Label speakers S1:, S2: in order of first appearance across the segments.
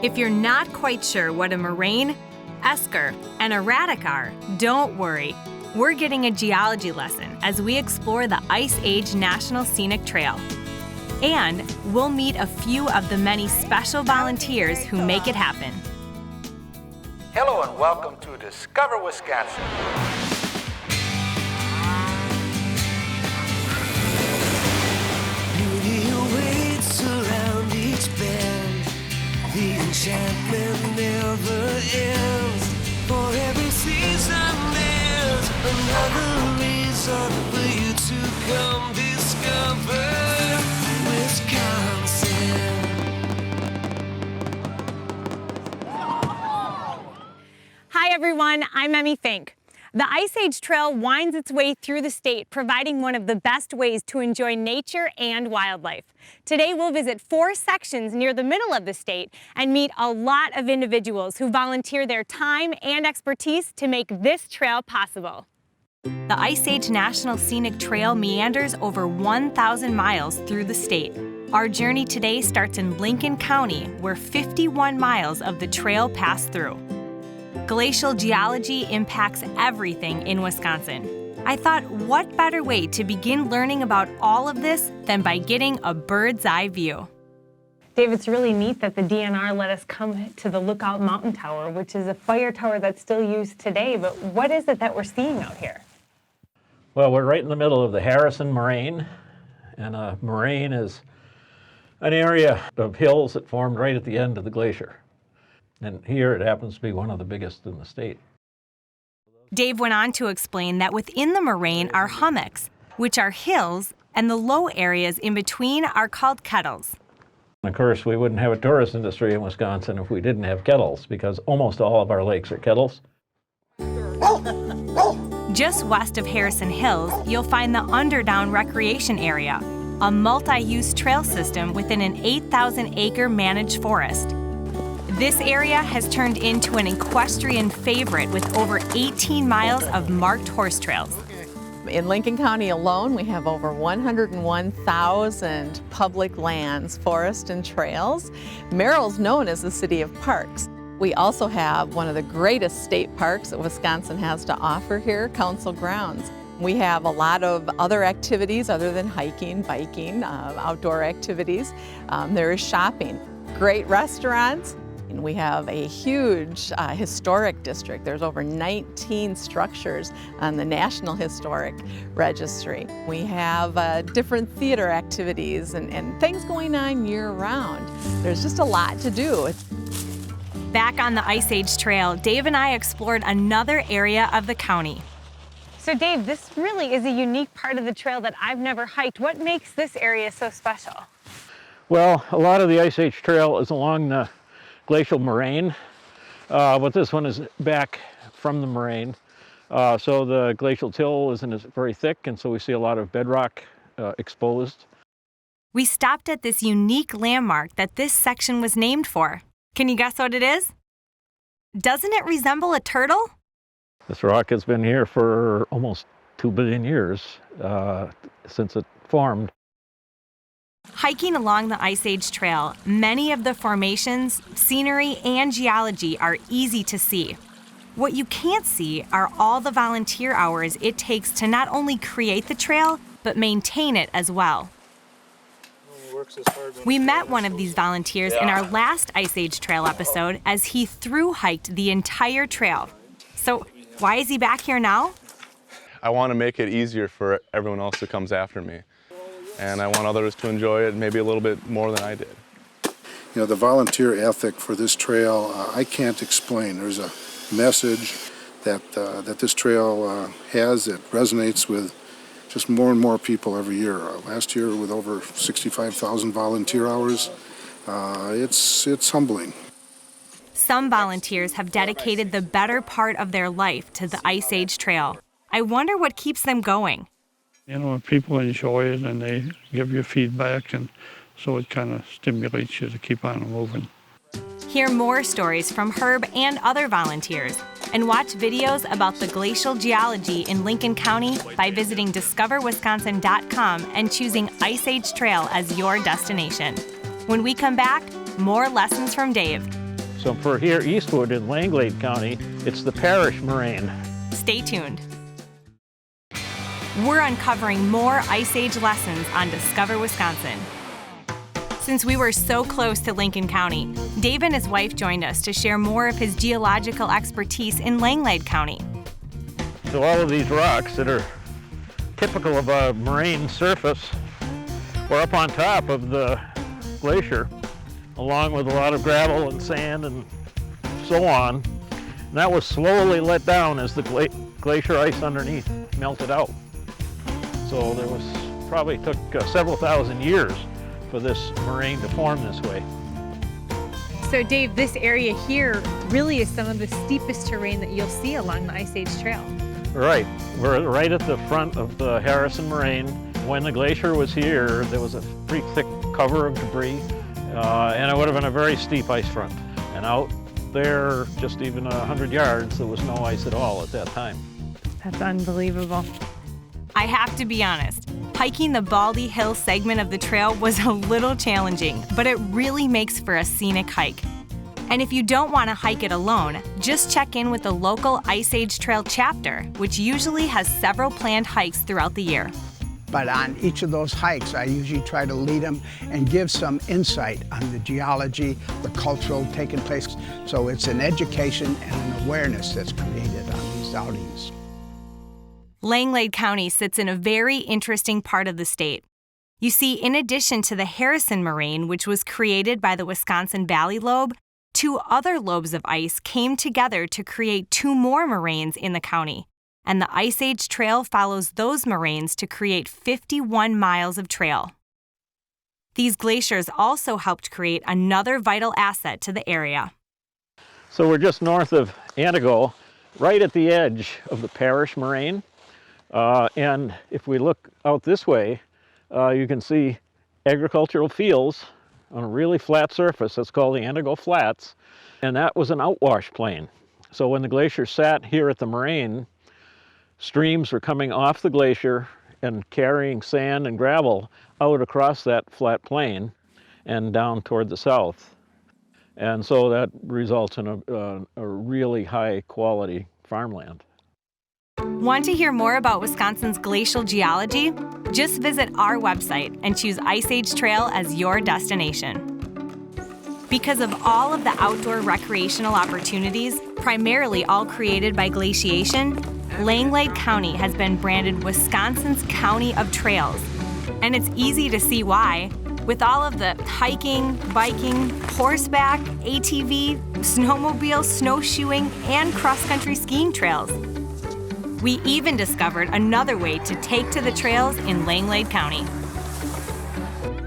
S1: If you're not quite sure what a moraine, esker, and erratic are, don't worry. We're getting a geology lesson as we explore the Ice Age National Scenic Trail. And we'll meet a few of the many special volunteers who make it happen.
S2: Hello and welcome to Discover Wisconsin.
S3: Beauty awaits around each bend. The enchantment never ends. For every season there's another reason for you to come discover Wisconsin.
S1: Hi everyone, I'm Emmy Fink. The Ice Age Trail winds its way through the state, providing one of the best ways to enjoy nature and wildlife. Today we'll visit 4 sections near the middle of the state and meet a lot of individuals who volunteer their time and expertise to make this trail possible. The Ice Age National Scenic Trail meanders over 1,000 miles through the state. Our journey today starts in Lincoln County, where 51 miles of the trail pass through. Glacial geology impacts everything in Wisconsin. I thought, what better way to begin learning about all of this than by getting a bird's eye view? Dave, it's really neat that the DNR let us come to the Lookout Mountain Tower, which is a fire tower that's still used today, but what is it that we're seeing out here?
S4: Well, we're right in the middle of the Harrison Moraine, and a moraine is an area of hills that formed right at the end of the glacier. And here it happens to be one of the biggest in the state.
S1: Dave went on to explain that within the moraine are hummocks, which are hills, and the low areas in between are called kettles.
S4: Of course, we wouldn't have a tourist industry in Wisconsin if we didn't have kettles, because almost all of our lakes are kettles.
S1: Just west of Harrison Hills, you'll find the Underdown Recreation Area, a multi-use trail system within an 8,000-acre managed forest. This area has turned into an equestrian favorite with over 18 miles of marked horse trails.
S5: In Lincoln County alone, we have over 101,000 public lands, forests, and trails. Merrill's known as the city of parks. We also have one of the greatest state parks that Wisconsin has to offer here, Council Grounds. We have a lot of other activities other than hiking, biking, outdoor activities. There is shopping, great restaurants. We have a huge historic district. There's over 19 structures on the National Historic Registry. We have different theater activities and things going on year-round. There's just a lot to do.
S1: Back on the Ice Age Trail, Dave and I explored another area of the county. So Dave, this really is a unique part of the trail that I've never hiked. What makes this area so special?
S4: Well, a lot of the Ice Age Trail is along the glacial moraine, but this one is back from the moraine. So the glacial till isn't as very thick, and so we see a lot of bedrock exposed.
S1: We stopped at this unique landmark that this section was named for. Can you guess what it is? Doesn't it resemble a turtle?
S4: This rock has been here for almost 2 billion years since it formed.
S1: Hiking along the Ice Age Trail, many of the formations, scenery, and geology are easy to see. What you can't see are all the volunteer hours it takes to not only create the trail, but maintain it as well. We met one of these volunteers in our last Ice Age Trail episode as he thru-hiked the entire trail. So why is he back here now?
S6: I want to make it easier for everyone else who comes after me. And I want others to enjoy it maybe a little bit more than I did.
S7: You know, the volunteer ethic for this trail, I can't explain. There's a message that this trail has that resonates with just more and more people every year. Last year, with over 65,000 volunteer hours, it's humbling.
S1: Some volunteers have dedicated the better part of their life to the Ice Age Trail. I wonder what keeps them going.
S8: You know, people enjoy it and they give you feedback, and so it kind of stimulates you to keep on moving.
S1: Hear more stories from Herb and other volunteers, and watch videos about the glacial geology in Lincoln County by visiting discoverwisconsin.com and choosing Ice Age Trail as your destination. When we come back, more lessons from Dave.
S4: So for here eastward in Langlade County, it's the parish moraine.
S1: Stay tuned. We're uncovering more Ice Age lessons on Discover Wisconsin. Since we were so close to Lincoln County, Dave and his wife joined us to share more of his geological expertise in Langlade County.
S4: So all of these rocks that are typical of a moraine surface were up on top of the glacier, along with a lot of gravel and sand and so on. And that was slowly let down as the glacier ice underneath melted out. So there was probably took several thousand years for this moraine to form this way.
S1: So Dave, this area here really is some of the steepest terrain that you'll see along the Ice Age Trail.
S4: Right, we're right at the front of the Harrison Moraine. When the glacier was here, there was a pretty thick cover of debris, and it would have been a very steep ice front. And out there, just even 100 yards, there was no ice at all at that time.
S1: That's unbelievable. I have to be honest, hiking the Baldy Hill segment of the trail was a little challenging, but it really makes for a scenic hike. And if you don't want to hike it alone, just check in with the local Ice Age Trail chapter, which usually has several planned hikes throughout the year.
S9: But on each of those hikes, I usually try to lead them and give some insight on the geology, the cultural taking place. So it's an education and an awareness that's created on these outings.
S1: Langlade County sits in a very interesting part of the state. You see, in addition to the Harrison Moraine, which was created by the Wisconsin Valley Lobe, 2 other lobes of ice came together to create 2 more moraines in the county. And the Ice Age Trail follows those moraines to create 51 miles of trail. These glaciers also helped create another vital asset to the area.
S4: So we're just north of Antigo, right at the edge of the parish moraine. And if we look out this way, you can see agricultural fields on a really flat surface. That's called the Antigo Flats. And that was an outwash plain. So when the glacier sat here at the moraine, streams were coming off the glacier and carrying sand and gravel out across that flat plain and down toward the south. And so that results in a really high quality farmland.
S1: Want to hear more about Wisconsin's glacial geology? Just visit our website and choose Ice Age Trail as your destination. Because of all of the outdoor recreational opportunities, primarily all created by glaciation, Langlade County has been branded Wisconsin's County of Trails. And it's easy to see why. With all of the hiking, biking, horseback, ATV, snowmobile, snowshoeing, and cross-country skiing trails. We even discovered another way to take to the trails in Langlade County.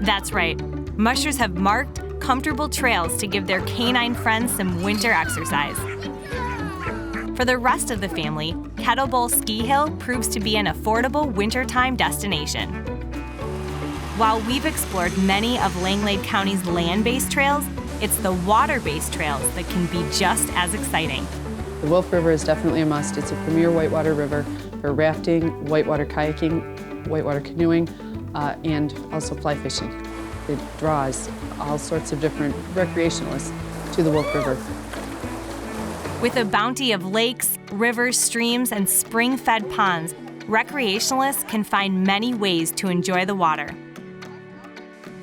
S1: That's right, mushers have marked, comfortable trails to give their canine friends some winter exercise. For the rest of the family, Kettle Bowl Ski Hill proves to be an affordable wintertime destination. While we've explored many of Langlade County's land-based trails, it's the water-based trails that can be just as exciting.
S10: The Wolf River is definitely a must. It's a premier whitewater river for rafting, whitewater kayaking, whitewater canoeing, and also fly fishing. It draws all sorts of different recreationalists to the Wolf River.
S1: With a bounty of lakes, rivers, streams, and spring-fed ponds, recreationalists can find many ways to enjoy the water.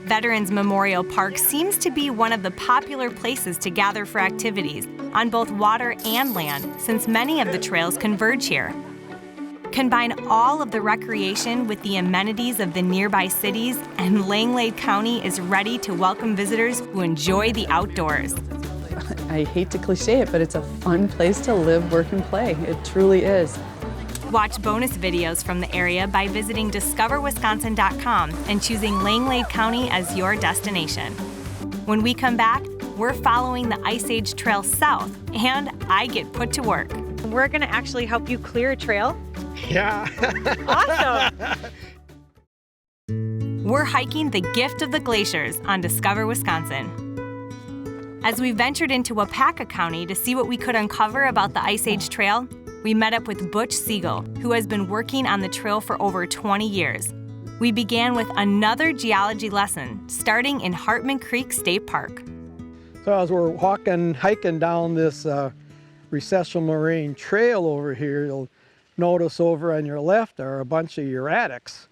S1: Veterans Memorial Park seems to be one of the popular places to gather for activities on both water and land, since many of the trails converge here. Combine all of the recreation with the amenities of the nearby cities, and Langlade County is ready to welcome visitors who enjoy the outdoors.
S10: I hate to cliche it, but it's a fun place to live, work, and play. It truly is.
S1: Watch bonus videos from the area by visiting discoverwisconsin.com and choosing Langlade County as your destination. When we come back, we're following the Ice Age Trail south, and I get put to work. We're gonna actually help you clear a trail?
S9: Yeah.
S1: Awesome! We're hiking the gift of the glaciers on Discover Wisconsin. As we ventured into Waupaca County to see what we could uncover about the Ice Age Trail, we met up with Butch Siegel, who has been working on the trail for over 20 years. We began with another geology lesson, starting in Hartman Creek State Park.
S11: So as we're hiking down this recessional moraine trail over here, you'll notice over on your left are a bunch of erratics.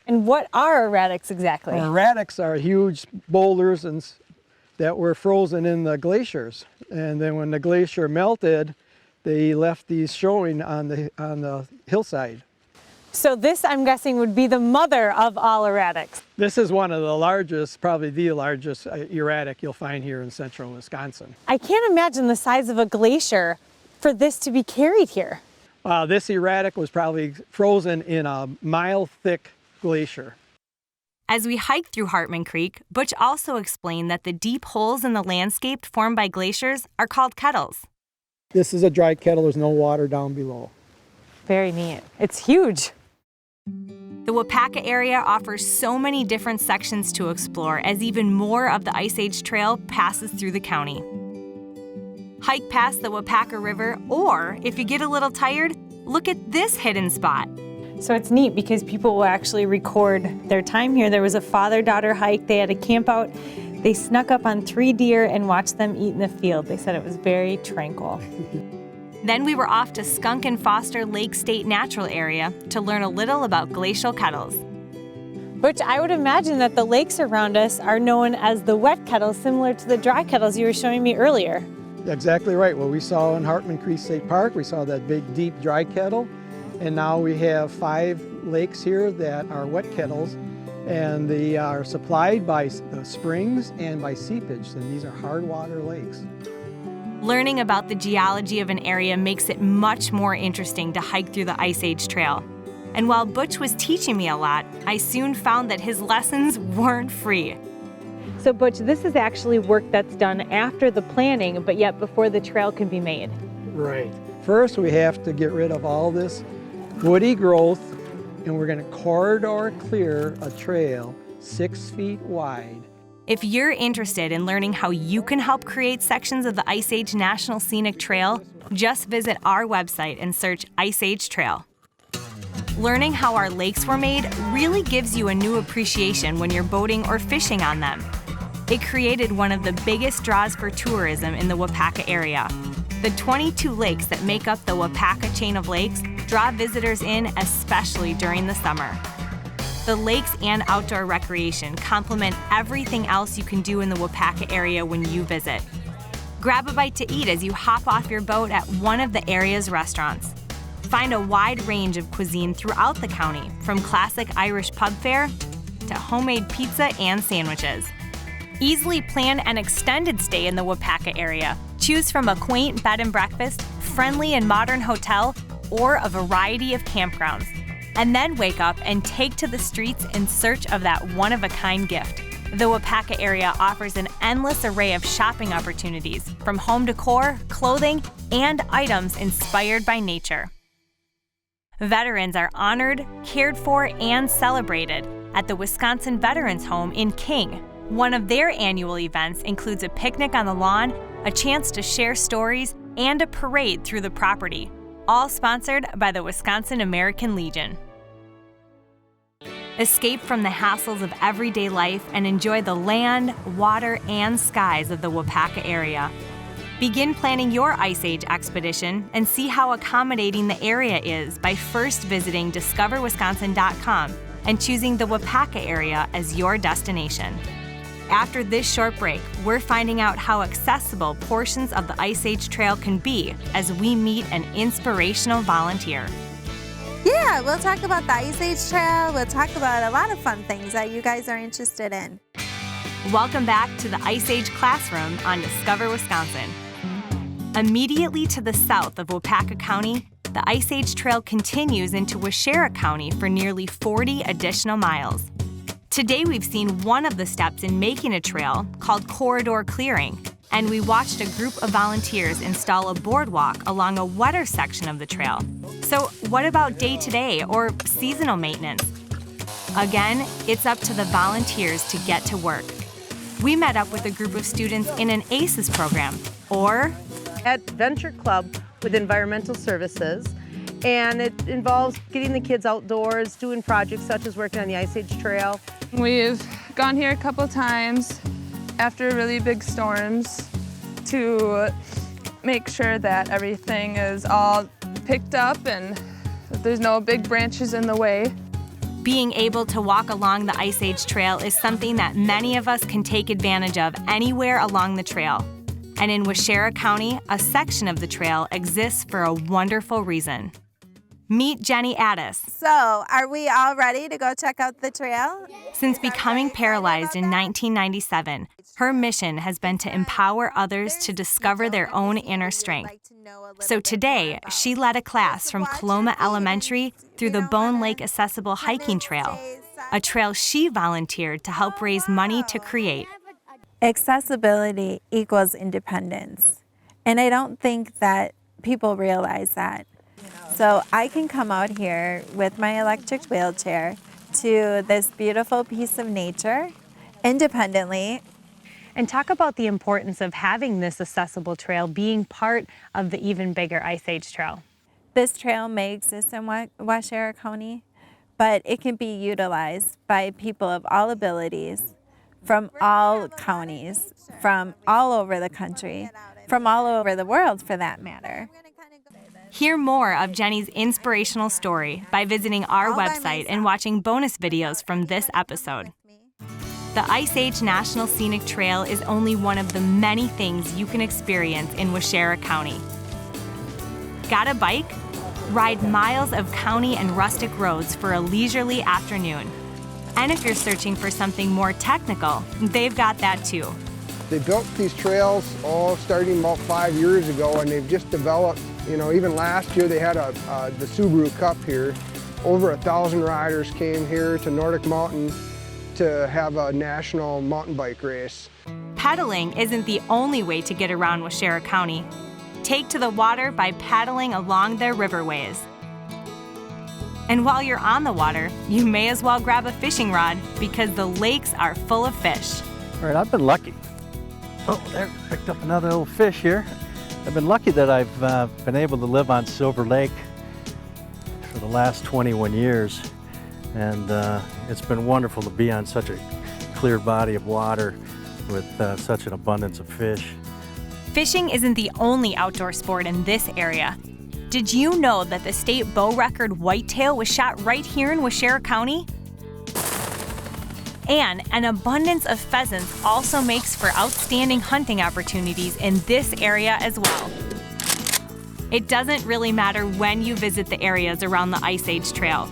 S1: And what are erratics exactly?
S11: Erratics are huge boulders that were frozen in the glaciers. And then when the glacier melted, they left these showing on the hillside.
S1: So this, I'm guessing, would be the mother of all erratics.
S11: This is one of the largest, probably the largest erratic you'll find here in central Wisconsin.
S1: I can't imagine the size of a glacier for this to be carried here.
S11: This erratic was probably frozen in a mile-thick glacier.
S1: As we hiked through Hartman Creek, Butch also explained that the deep holes in the landscape formed by glaciers are called kettles.
S11: This is a dry kettle, there's no water down below.
S1: Very neat. It's huge. The Waupaca area offers so many different sections to explore as even more of the Ice Age Trail passes through the county. Hike past the Waupaca River, or if you get a little tired, look at this hidden spot. So it's neat because people will actually record their time here. There was a father-daughter hike. They had a camp out. They snuck up on 3 deer and watched them eat in the field. They said it was very tranquil. Then we were off to Skunk and Foster Lake State Natural Area to learn a little about glacial kettles. Which I would imagine that the lakes around us are known as the wet kettles, similar to the dry kettles you were showing me earlier.
S11: Exactly right. What we saw in Hartman Creek State Park, we saw that big, deep, dry kettle. And now we have 5 lakes here that are wet kettles, and they are supplied by the springs and by seepage, and these are hard water lakes. Learning about the geology of an area makes it much more interesting to hike through the Ice Age Trail. And while Butch was teaching me a lot, I soon found that his lessons weren't free. So Butch, this is actually work that's done after the planning, but yet before the trail can be made. Right. First, we have to get rid of all this woody growth, and we're going to corridor clear a trail 6 feet wide.
S1: If you're interested in learning how you can help create sections of the Ice Age National Scenic Trail, just visit our website and search Ice Age Trail. Learning how our lakes were made really gives you a new appreciation when you're boating or fishing on them. It created one of the biggest draws for tourism in the Waupaca area. The 22 lakes that make up the Waupaca chain of lakes draw visitors in, especially during the summer. The lakes and outdoor recreation complement everything else you can do in the Waupaca area when you visit. Grab a bite to eat as you hop off your boat at one of the area's restaurants. Find a wide range of cuisine throughout the county, from classic Irish pub fare to homemade pizza and sandwiches. Easily plan an extended stay in the Waupaca area. Choose from a quaint bed and breakfast, friendly and modern hotel, or a variety of campgrounds. And then wake up and take to the streets in search of that one-of-a-kind gift. The Waupaca area offers an endless array of shopping opportunities, from home decor, clothing, and items inspired by nature. Veterans are honored, cared for, and celebrated at the Wisconsin Veterans Home in King. One of their annual events includes a picnic on the lawn, a chance to share stories, and a parade through the property, all sponsored by the Wisconsin American Legion. Escape from the hassles of everyday life and enjoy the land, water, and skies of the Waupaca area. Begin planning your Ice Age expedition and see how accommodating the area is by first visiting discoverwisconsin.com and choosing the Waupaca area as your destination. After this short break, we're finding out how accessible portions of the Ice Age Trail can be as we meet an inspirational volunteer.
S12: Yeah, we'll talk about the Ice Age Trail. We'll talk about a lot of fun things that you guys are interested in.
S1: Welcome back to the Ice Age Classroom on Discover Wisconsin. Immediately to the south of Waupaca County, the Ice Age Trail continues into Waupaca County for nearly 40 additional miles. Today we've seen one of the steps in making a trail called corridor clearing, and we watched a group of volunteers install a boardwalk along a wetter section of the trail. So what about day-to-day or seasonal maintenance? Again, it's up to the volunteers to get to work. We met up with a group of students in an ACES program, or
S13: Adventure Club with Environmental Services, and it involves getting the kids outdoors, doing projects such as working on the Ice Age Trail.
S14: We've gone here a couple times, after really big storms to make sure that everything is all picked up and that there's no big branches in the way.
S1: Being able to walk along the Ice Age Trail is something that many of us can take advantage of anywhere along the trail. And in Waupaca County, a section of the trail exists for a wonderful reason. Meet Jenny Addis.
S12: So, are we all ready to go check out the trail?
S1: Since becoming paralyzed in 1997, her mission has been to empower others to discover their own inner strength. So today, she led a class from Coloma Elementary through the Bone Lake Accessible Hiking Trail, a trail she volunteered to help raise money to create.
S12: Accessibility equals independence. And I don't think that people realize that. So I can come out here with my electric wheelchair to this beautiful piece of nature independently.
S1: And talk about the importance of having this accessible trail being part of the even bigger Ice Age Trail.
S12: This trail may exist in Waupaca County, but it can be utilized by people of all abilities, from all counties, from all over the country, from all over the world for that matter.
S1: Hear more of Jenny's inspirational story by visiting our website and watching bonus videos from this episode. The Ice Age National Scenic Trail is only one of the many things you can experience in Waupaca County. Got a bike? Ride miles of county and rustic roads for a leisurely afternoon. And if you're searching for something more technical, they've got that too.
S15: They built these trails starting about 5 years ago, and they've just developed, even last year they had the Subaru Cup here. Over 1,000 riders came here to Nordic Mountain to have a national mountain bike race.
S1: Pedaling isn't the only way to get around Waupaca County. Take to the water by paddling along their riverways. And while you're on the water, you may as well grab a fishing rod because the lakes are full of fish.
S16: All right, I've been lucky. Oh, there, picked up another little fish here. I've been lucky that I've been able to live on Silver Lake for the last 21 years. And it's been wonderful to be on such a clear body of water with such an abundance of fish.
S1: Fishing isn't the only outdoor sport in this area. Did you know that the state bow record whitetail was shot right here in Waupaca County? And an abundance of pheasants also makes for outstanding hunting opportunities in this area as well. It doesn't really matter when you visit the areas around the Ice Age Trail.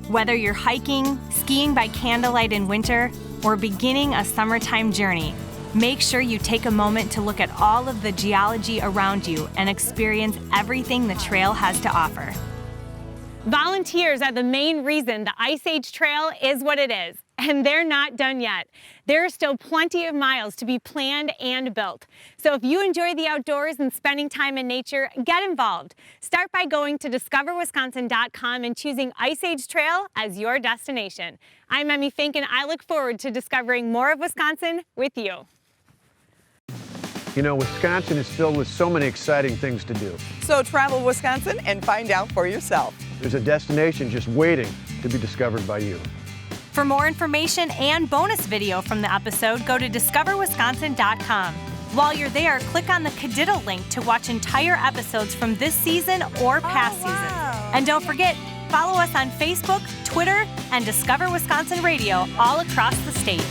S1: Whether you're hiking, skiing by candlelight in winter, or beginning a summertime journey, make sure you take a moment to look at all of the geology around you and experience everything the trail has to offer. Volunteers are the main reason the Ice Age Trail is what it is, and they're not done yet. There are still plenty of miles to be planned and built. So if you enjoy the outdoors and spending time in nature, get involved. Start by going to discoverwisconsin.com and choosing Ice Age Trail as your destination. I'm Emmy Fink, and I look forward to discovering more of Wisconsin with you.
S17: You know, Wisconsin is filled with so many exciting things to do.
S18: So travel Wisconsin and find out for yourself.
S17: There's a destination just waiting to be discovered by you.
S1: For more information and bonus video from the episode, go to discoverwisconsin.com. While you're there, click on the Cadiddle link to watch entire episodes from this season or past seasons. And don't forget, follow us on Facebook, Twitter, and Discover Wisconsin Radio all across the state.